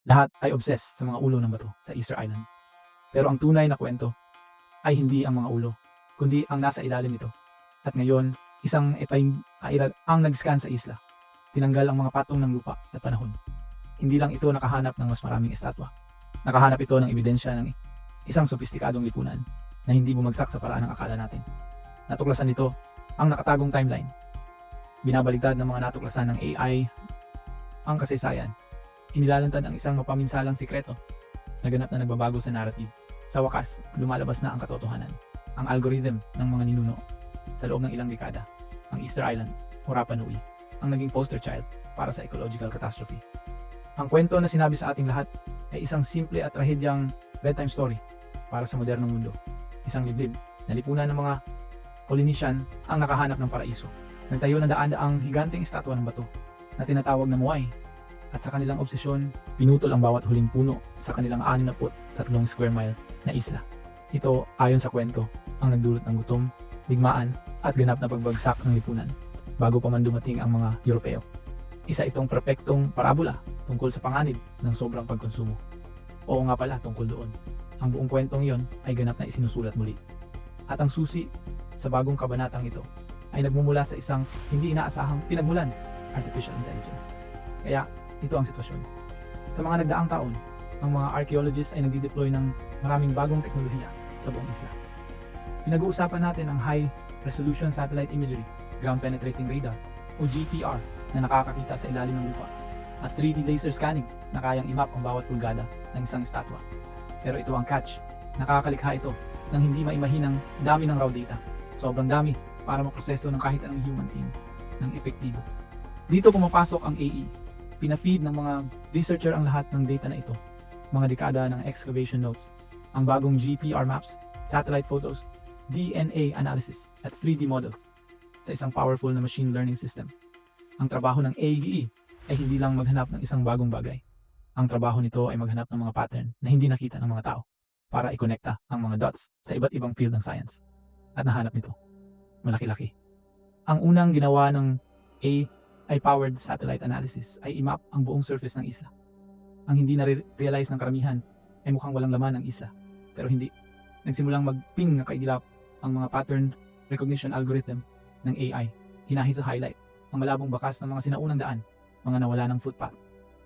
Lahat ay obsessed sa mga ulo ng bato sa Easter Island. Pero ang tunay na kwento ay hindi ang mga ulo, kundi ang nasa ilalim nito. At ngayon, isang ang nag-scan sa isla. Tinanggal ang mga patong ng lupa at panahon. Hindi lang ito nakahanap ng mas maraming estatwa. Nakahanap ito ng ebidensya ng isang sopistikadong lipunan na hindi bumagsak sa paraan ng akala natin. Natuklasan nito ang nakatagong timeline. Binabaligtad ng mga natuklasan ng AI ang kasaysayan. Inilalantad ang isang mapaminsalang sikreto na ganap na nagbabago sa narrative. Sa wakas, lumalabas na ang katotohanan. Ang algorithm ng mga ninuno sa loob ng ilang dekada. Ang Easter Island o Rapa Nui ang naging poster child para sa ecological catastrophe. Ang kwento na sinabi sa ating lahat ay isang simple at trahedyang bedtime story para sa modernong mundo. Isang liblib na lipunan ng mga Polynesian ang nakahanap ng paraiso. Nagtayo ng daan-daang higanteng estatwa ng bato na tinatawag na Moai, at sa kanilang obsesyon, pinutol ang bawat huling puno sa kanilang 63 square mile na isla. Ito, ayon sa kwento, ang nagdulot ng gutom, digmaan at ganap na pagbagsak ng lipunan bago pa man dumating ang mga Europeo. Isa itong perpektong parabola tungkol sa panganib ng sobrang pagkonsumo. Oo nga pala tungkol doon. Ang buong kwentong iyon ay ganap na isinusulat muli. At ang susi sa bagong kabanatang ito ay nagmumula sa isang hindi inaasahang pinagmulan, artificial intelligence. Kaya ito ang sitwasyon. Sa mga nagdaang taon, ang mga archaeologists ay nagdi-deploy ng maraming bagong teknolohiya sa buong isla. Pinag-uusapan natin ang High Resolution Satellite Imagery, Ground Penetrating Radar o GPR na nakakakita sa ilalim ng lupa, at 3D laser scanning na kayang i-map ang bawat pulgada ng isang estatwa. Pero ito ang catch, nakakalikha ito ng hindi maimahinang dami ng raw data. Sobrang dami para maproseso ng kahit anong human team ng epektibo. Dito pumapasok ang AI. Pina-feed ng mga researcher ang lahat ng data na ito. Mga dekada ng excavation notes, ang bagong GPR maps, satellite photos, DNA analysis at 3D models sa isang powerful na machine learning system. Ang trabaho ng AI ay hindi lang maghanap ng isang bagong bagay. Ang trabaho nito ay maghanap ng mga pattern na hindi nakita ng mga tao para ikonekta ang mga dots sa iba't ibang field ng science. At nahanap nito. Malaki-laki. Ang unang ginawa ng AI-powered satellite analysis ay i-map ang buong surface ng isla. Ang hindi na-realize ng karamihan ay mukhang walang laman ng isla. Pero hindi. Nagsimulang mag-ping na kaidilap ang mga pattern recognition algorithm ng AI. Hinahi sa highlight ang malabong bakas ng mga sinaunang daan, mga nawala ng footpath,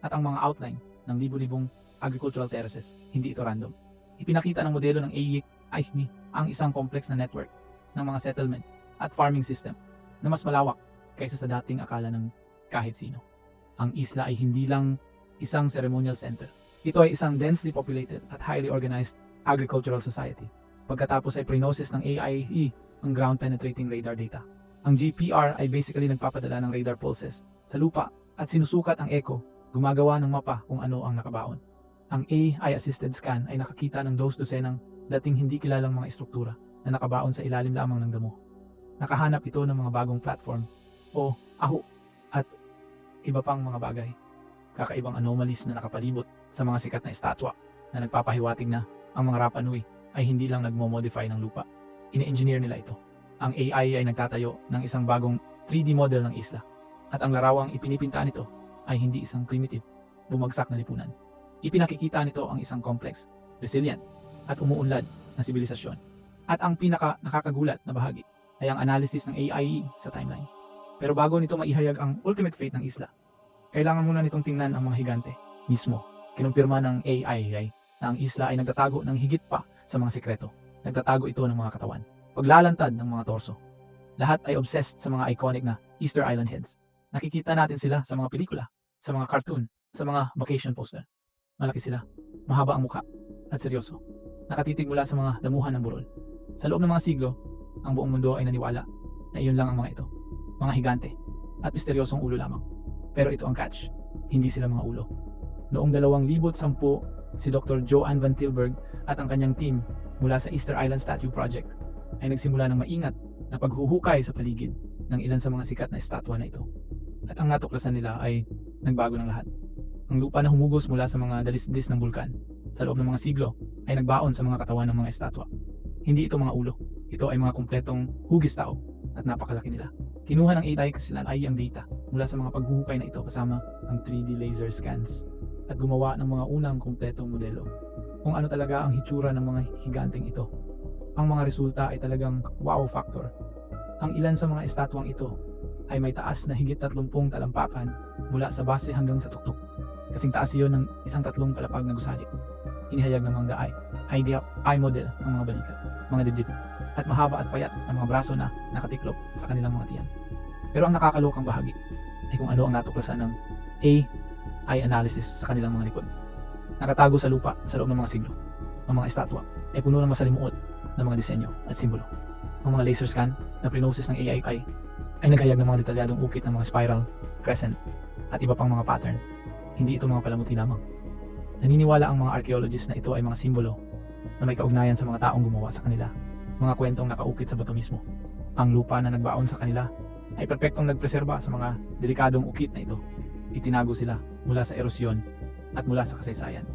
at ang mga outline ng libu-libong agricultural terraces. Hindi ito random. Ipinakita ng modelo ng AI ang isang complex na network ng mga settlement at farming system na mas malawak kaysa sa dating akala ng kahit sino. Ang isla ay hindi lang isang ceremonial center. Ito ay isang densely populated at highly organized agricultural society. Pagkatapos ay prognosis ng AI ang ground penetrating radar data. Ang GPR ay basically nagpapadala ng radar pulses sa lupa at sinusukat ang echo, gumagawa ng mapa kung ano ang nakabaon. Ang AI-assisted scan ay nakakita ng dos-dosenang dating hindi kilalang mga estruktura na nakabaon sa ilalim lamang ng damo. Nakahanap ito ng mga bagong platform o aho at iba pang mga bagay. Kakaibang anomalies na nakapalibot sa mga sikat na estatwa na nagpapahiwatig na ang mga Rapa Nui ay hindi lang nagmo-modify ng lupa. Ine-engineer nila ito. Ang AI ay nagtatayo ng isang bagong 3D model ng isla, at ang larawang ipinipinta nito ay hindi isang primitive, bumagsak na lipunan. Ipinakikita nito ang isang complex, resilient, at umuunlad na sibilisasyon. At ang pinaka nakakagulat na bahagi ay ang analysis ng AI sa timeline. Pero bago nito maihayag ang ultimate fate ng isla, kailangan muna nitong tingnan ang mga higante mismo. Kinumpirma ng AI na ang isla ay nagtatago ng higit pa sa mga sikreto. Nagtatago ito ng mga katawan, paglalantad ng mga torso. Lahat ay obsessed sa mga iconic na Easter Island heads. Nakikita natin sila sa mga pelikula, sa mga cartoon, sa mga vacation poster. Malaki sila, mahaba ang mukha, at seryoso. Nakatitig mula sa mga damuhan ng burol. Sa loob ng mga siglo, ang buong mundo ay naniwala na iyon lang ang mga ito. Mga higante, at misteryosong ulo lamang. Pero ito ang catch, hindi sila mga ulo. Noong 2010, si Dr. Joanne Van Tilburg at ang kanyang team mula sa Easter Island Statue Project ay nagsimula ng maingat na paghuhukay sa paligid ng ilan sa mga sikat na estatwa na ito. At ang natuklasan nila ay nagbago ng lahat. Ang lupa na humugos mula sa mga dalisdis ng bulkan sa loob ng mga siglo ay nagbaon sa mga katawan ng mga estatwa. Hindi ito mga ulo, ito ay mga kumpletong hugis tao at napakalaki nila. Kinuha ng AI ang data mula sa mga paghuhukay na ito kasama ang 3D laser scans. at gumawa ng mga unang kumpletong modelo. Kung ano talaga ang hitsura ng mga higanteng ito. Ang mga resulta ay talagang wow factor. Ang ilan sa mga estatwang ito ay may taas na higit 30 talampakan mula sa base hanggang sa tuktok. Kasing taas iyon ng isang 3 palapag na gusali. Inihayag ng mga eye model ng mga balikat, mga dibdib, at mahaba at payat ng mga braso na nakatiklop sa kanilang mga tiyan. Pero ang nakakalokang bahagi ay kung ano ang natuklasan ng AI analysis sa kanilang mga likod. Nakatago sa lupa sa loob ng mga siglo. Ang mga estatwa ay puno ng masalimuot na mga disenyo at simbolo. Ang mga laser scan na prinosis ng AI ay naghayag ng mga detalyadong ukit ng mga spiral, crescent, at iba pang mga pattern. Hindi ito mga palamuti lamang. Naniniwala ang mga archaeologists na ito ay mga simbolo na may kaugnayan sa mga taong gumawa sa kanila. Mga kwentong nakaukit sa bato mismo. Ang lupa na nagbaon sa kanila ay perpektong nagpreserba sa mga delikadong ukit na ito. Itinago sila mula sa erosyon at mula sa kasaysayan.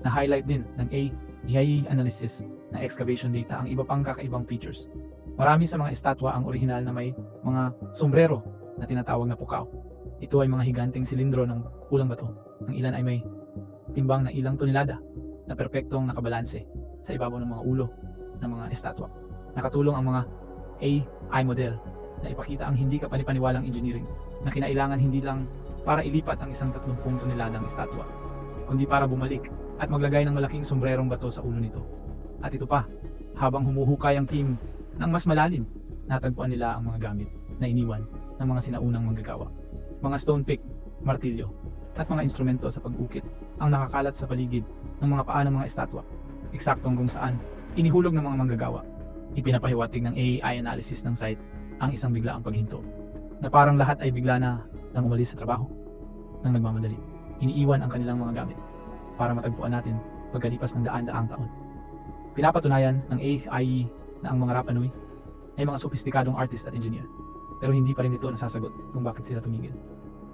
Na-highlight din ng AI analysis ng excavation data ang iba pang kakaibang features. Marami sa mga estatwa ang orihinal na may mga sombrero na tinatawag na pukaw. Ito ay mga higanteng silindro ng pulang bato. Ang ilan ay may timbang na ilang tonelada na perpektong nakabalanse sa ibabaw ng mga ulo ng mga estatwa. Nakatulong ang mga AI model na ipakita ang hindi kapanipaniwalang engineering na kinailangan hindi lang para ilipat ang isang 30 toneladang estatwa, kundi para bumalik at maglagay ng malaking sombrerong bato sa ulo nito. At ito pa, habang humuhukay ang team ng mas malalim, natagpuan nila ang mga gamit na iniwan ng mga sinaunang manggagawa. Mga stone pick, martilyo, at mga instrumento sa pag-ukit ang nakakalat sa paligid ng mga paa ng mga estatwa, eksaktong kung saan inihulog ng mga manggagawa. Ipinapahiwatig ng AI analysis ng site ang isang biglaang paghinto, na parang lahat ay bigla na nang umalis sa trabaho nang nagmamadali. Iniiwan ang kanilang mga gamit para matagpuan natin pagkalipas ng daan-daang taon. Pinapatunayan ng AI na ang mga Rapa Nui ay mga sopistikadong artist at engineer, pero hindi pa rin ito nasasagot kung bakit sila tumigil.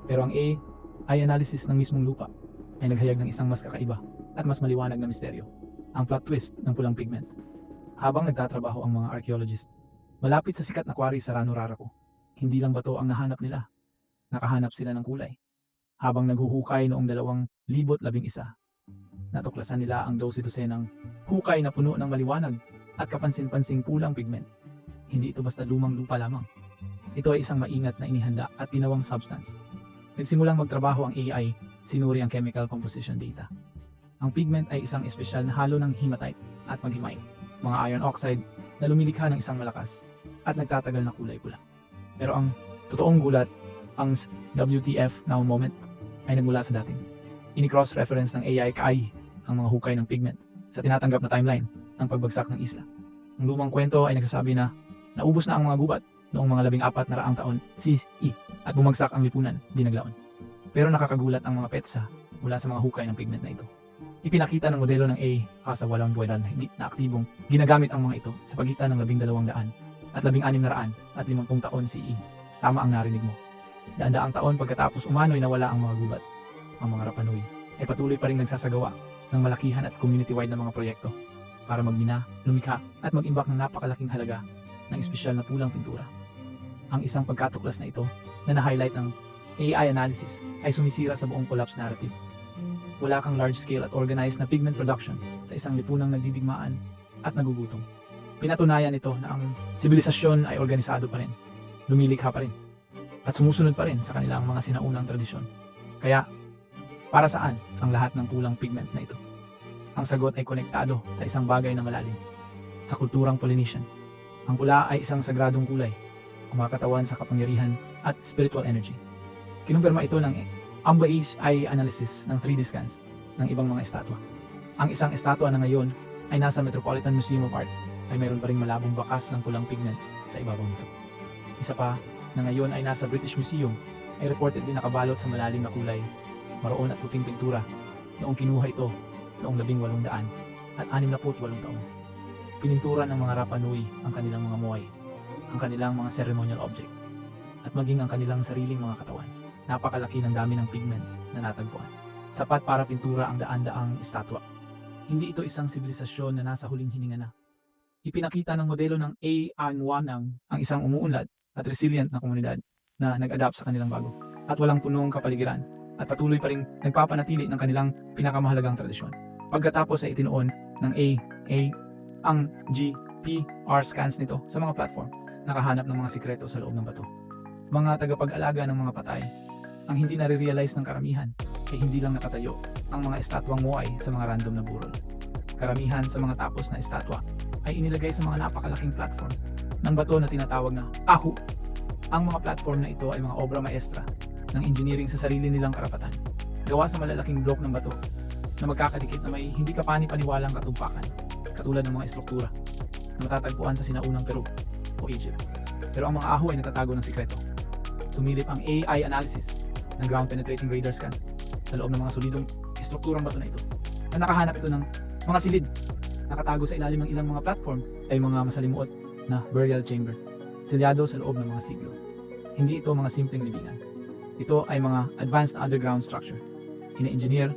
Pero ang AI analysis ng mismong lupa ay naghayag ng isang mas kakaiba at mas maliwanag na misteryo, ang plot twist ng pulang pigment. Habang nagtatrabaho ang mga archaeologist, malapit sa sikat na quarry sa Rano Raraku, hindi lang bato ang nahanap nila, nakahanap sila ng kulay. Habang naghuhukay noong 2011, natuklasan nila ang 12-dosenang hukay na puno ng maliwanag at kapansin-pansing pulang pigment. Hindi ito basta lumang lupa lamang. Ito ay isang maingat na inihanda at tinawang substance. Nagsimulang magtrabaho ang AI, sinuri ang chemical composition data. Ang pigment ay isang espesyal na halo ng hematite at maghimay, mga iron oxide na lumilikha ng isang malakas at nagtatagal na kulay pula. Pero ang totoong gulat, ang WTF now moment, ay nagmula sa dating. Ini-cross-reference ng AI ang mga hukay ng pigment sa tinatanggap na timeline ng pagbagsak ng isla. Ang lumang kwento ay nagsasabi na naubos na ang mga gubat noong mga 1400 taon CE at bumagsak ang lipunan di naglaon. Pero nakakagulat ang mga petsa mula sa mga hukay ng pigment na ito. Ipinakita ng modelo ng AI sa walang buwan na hindi na aktibong ginagamit ang mga ito sa pagitan ng 1200 at 1600 at 50 taon CE. Tama ang narinig mo. Daan-daang taon pagkatapos umano'y nawala ang mga gubat. Ang mga Rapa Nui ay patuloy pa rin nagsasagawa ng malakihan at community-wide na mga proyekto para magbina, lumikha at mag-imbak ng napakalaking halaga ng espesyal na pulang pintura. Ang isang pagkatuklas na ito na na-highlight ng AI analysis ay sumisira sa buong collapse narrative. Wala kang large-scale at organized na pigment production sa isang lipunang nagdidigmaan at nagugutom. Pinatunayan nito na ang sibilisasyon ay organisado pa rin, lumilikha pa rin, at sumusunod pa rin sa kanilang mga sinaunang tradisyon. Kaya, para saan ang lahat ng pulang pigment na ito? Ang sagot ay konektado sa isang bagay na malalim, sa kulturang Polynesian. Ang pula ay isang sagradong kulay, kumakatawan sa kapangyarihan at spiritual energy. Kinumpirma ito ng AI analysis ng 3D scans ng ibang mga estatwa. Ang isang estatwa na ngayon ay nasa Metropolitan Museum of Art ay mayroon pa ring malabong bakas ng pulang pigment sa ibabaw nito. Isa pa na ngayon ay nasa British Museum ay reported din nakabalot sa malalim na kulay, maroon at puting pintura noong kinuha ito noong 1800 at 68 taon. Pinintura ng mga Rapa Nui ang kanilang mga moai, ang kanilang mga ceremonial object, at maging ang kanilang sariling mga katawan. Napakalaki ng dami ng pigment na natagpuan. Sapat para pintura ang daan-daang estatwa. Hindi ito isang sibilisasyon na nasa huling hininga na. Ipinakita ng modelo ng AI ang isang umuunlad at resilient na komunidad na nag-adapt sa kanilang bago at walang punong kapaligiran at patuloy pa rin nagpapanatili ng kanilang pinakamahalagang tradisyon. Pagkatapos ay itinuon ng AA ang GPR scans nito sa mga platform, nakahanap ng mga sikreto sa loob ng bato. Mga tagapag-alaga ng mga patay, ang hindi nare-realize ng karamihan ay hindi lang nakatayo ang mga estatwang Moai sa mga random na burol. Karamihan sa mga tapos na estatwa ay inilagay sa mga napakalaking platform ng bato na tinatawag na Ahu. Ang mga platform na ito ay mga obra maestra ng engineering sa sarili nilang karapatan, gawa sa malalaking block ng bato na magkakadikit na may hindi kapani-paniwalang katumpakan, katulad ng mga estruktura na matatagpuan sa sinaunang Peru o Egypt. Pero ang mga Ahu ay natatago ng sikreto. Sumilip ang AI analysis ng ground penetrating radar scan sa loob ng mga solidong estrukturang bato na ito. Na nakahanap ito ng mga silid nakatago sa ilalim ng ilang mga platform ay mga masalimuot na burial chamber, selyado sa loob ng mga siglo. Hindi ito mga simpleng libingan. Ito ay mga advanced underground structure, ina-engineer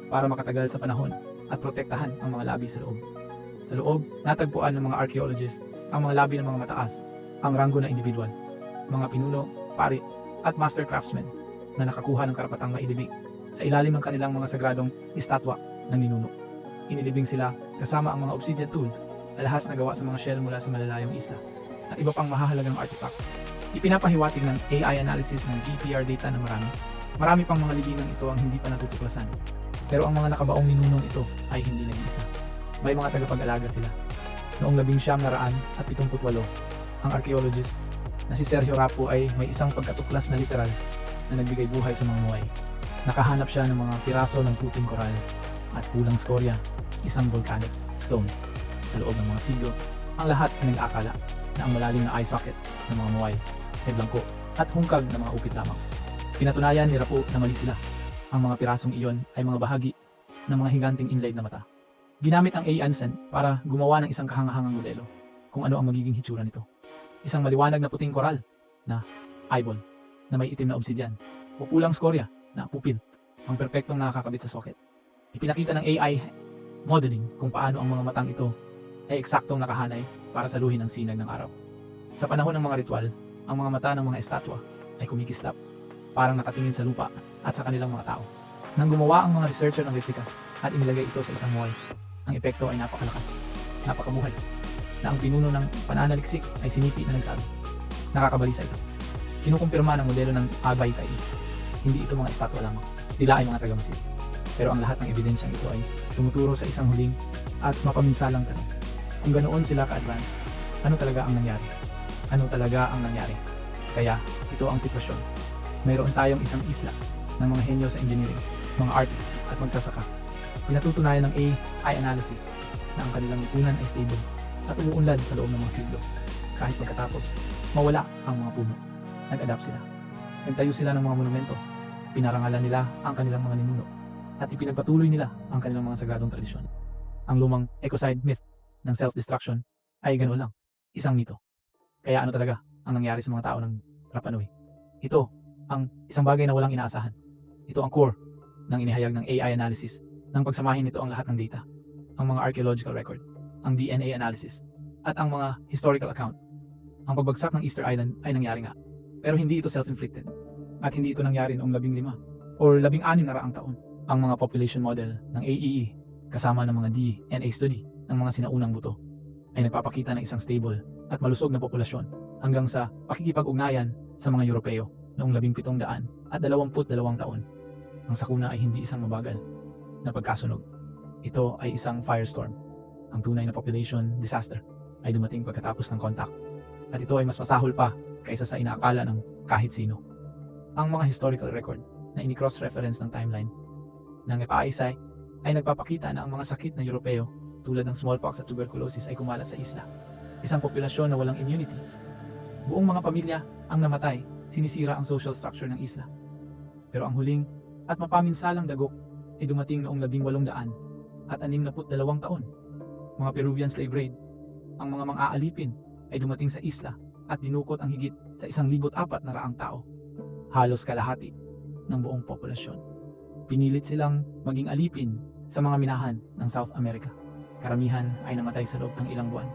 para makatagal sa panahon at protektahan ang mga labi sa loob. Sa loob, natagpuan ng mga archaeologists ang mga labi ng mga mataas, ang ranggo na individual, mga pinuno, pari, at master craftsmen na nakakuha ng karapatang mailibing sa ilalim ng kanilang mga sagradong estatwa ng ninuno. Inilibing sila kasama ang mga obsidian tool, alahas na gawa sa mga shell mula sa malalayong isla, at iba pang mahahalagang artifact. Ipinapahiwatig ng AI analysis ng GPR data na marami pang mga libingang ito ang hindi pa natutuklasan. Pero ang mga nakabaong ninunong ito ay hindi nag-iisa. May mga tagapag-alaga sila. Noong 1978, ang archaeologist na si Sergio Rapo ay may isang pagkatuklas na literal na nagbigay buhay sa mga Moai. Nakahanap siya ng mga piraso ng puting koral at pulang skorya, isang volcanic stone. Sa loob ng mga siglo, ang lahat ay nag-aakala na ang malalim na eye socket ng mga Moai ay blangko at hungkag na mga upit lamang. Pinatunayan ni Rapo na mali sila. Ang mga pirasong iyon ay mga bahagi ng mga higanting inlaid na mata. Ginamit ang AI Ansen para gumawa ng isang kahangahangang modelo kung ano ang magiging hitsura nito. Isang maliwanag na puting koral na eyeball na may itim na obsidian o pulang skorya na pupil ang perpektong nakakabit sa socket. Ipinakita ng AI modeling kung paano ang mga matang ito ay eksaktong nakahanay para saluhin ang sinag ng araw. Sa panahon ng mga ritual, ang mga mata ng mga estatwa ay kumikislap, parang nakatingin sa lupa at sa kanilang mga tao. Nang gumawa ang mga researcher ng replika at inilagay ito sa isang Moai, ang epekto ay napakalakas, napakabuhay, na ang pinuno ng pananaliksik ay sinipi na nagsabi. Nakakabalisa ito. Kinukumpirma ng modelo ng Abay Tai. Hindi ito mga estatwa lamang. Sila ay mga taga-Masir. Pero ang lahat ng ebidensyang ito ay tumuturo sa isang huling at mapaminsalang tanong. Kung ganoon sila ka-advanced, ano talaga ang nangyari? Ano talaga ang nangyari? Kaya, ito ang sitwasyon. Mayroon tayong isang isla ng mga henyo sa engineering, mga artist at magsasaka. Pinatutunayan ng AI analysis na ang kanilang lipunan ay stable at umuunlad sa loob ng mga siglo. Kahit pagkatapos, mawala ang mga puno. Nag-adapt sila. Nagtayo sila ng mga monumento. Pinarangalan nila ang kanilang mga ninuno. At ipinagpatuloy nila ang kanilang mga sagradong tradisyon. Ang lumang ecocide myth ng self-destruction ay ganoon lang. Isang mito. Kaya ano talaga ang nangyari sa mga tao ng Rapa Nui? Ito ang isang bagay na walang inaasahan. Ito ang core ng inihayag ng AI analysis nang pagsamahin nito ang lahat ng data, ang mga archaeological record, ang DNA analysis, at ang mga historical account. Ang pagbagsak ng Easter Island ay nangyari nga, pero hindi ito self-inflicted, at hindi ito nangyari noong 15 or 16 na raang taon. Ang mga population model ng AEE kasama ng mga DNA study ng mga sinaunang buto ay nagpapakita ng isang stable at malusog na populasyon hanggang sa pakikipag-ugnayan sa mga Europeo noong 1700 at 22 taon. Ang sakuna ay hindi isang mabagal na pagkasunog. Ito ay isang firestorm. Ang tunay na population disaster ay dumating pagkatapos ng contact. At ito ay mas masahol pa kaysa sa inaakala ng kahit sino. Ang mga historical record na ini-cross-reference ng timeline ng FAISI ay nagpapakita na ang mga sakit na Europeo tulad ng smallpox at tuberculosis ay kumalat sa isla. Isang populasyon na walang immunity. Buong mga pamilya ang namatay, sinisira ang social structure ng isla. Pero ang huling at mapaminsalang dagok ay dumating noong 1800 at 62 taon. Mga Peruvian slave raid, ang mga mang-aalipin ay dumating sa isla at dinukot ang higit sa 1,400 tao. Halos kalahati ng buong populasyon. Pinilit silang maging alipin sa mga minahan ng South America. Karamihan ay namatay sa loob ng ilang buwan.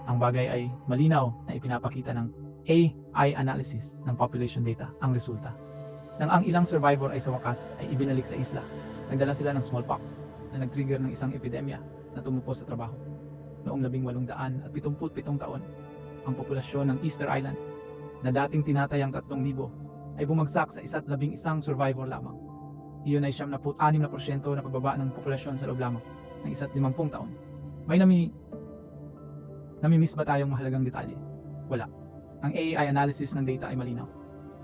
Ang bagay ay malinaw na ipinapakita ng AI analysis ng population data ang resulta. Nang ang ilang survivor ay sa wakas ay ibinalik sa isla, nagdala sila ng smallpox na nag-trigger ng isang epidemya na tumupos sa trabaho. Noong 1877 taon, ang populasyon ng Easter Island na dating tinatayang 3,000 ay bumagsak sa 11 survivor lamang. Iyon ay 76% na pagbaba ng populasyon sa loob lamang ng 50 taon. May namimiss ba tayong mahalagang detalye? Wala. Ang AI analysis ng data ay malinaw.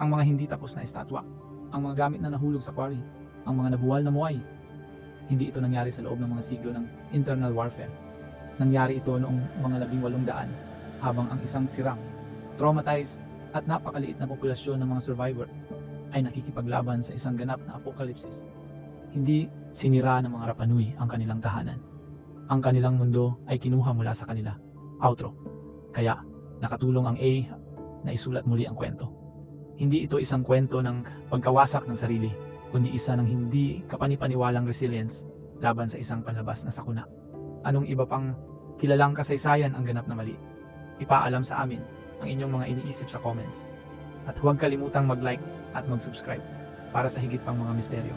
Ang mga hindi tapos na estatwa, ang mga gamit na nahulog sa quarry, ang mga nabuwal na muay. Hindi ito nangyari sa loob ng mga siglo ng internal warfare. Nangyari ito noong mga 1800 habang ang isang sirang, traumatized at napakaliit na populasyon ng mga survivor ay nakikipaglaban sa isang ganap na apokalipsis. Hindi sinira ng mga Rapa Nui ang kanilang tahanan. Ang kanilang mundo ay kinuha mula sa kanila. Outro. Kaya nakatulong ang A na isulat muli ang kwento. Hindi ito isang kwento ng pagkawasak ng sarili, kundi isa ng hindi kapanipaniwalang resilience laban sa isang panlabas na sakuna. Anong iba pang kilalang kasaysayan ang ganap na mali? Ipaalam sa amin ang inyong mga iniisip sa comments. At huwag kalimutang mag-like at mag-subscribe para sa higit pang mga misteryo.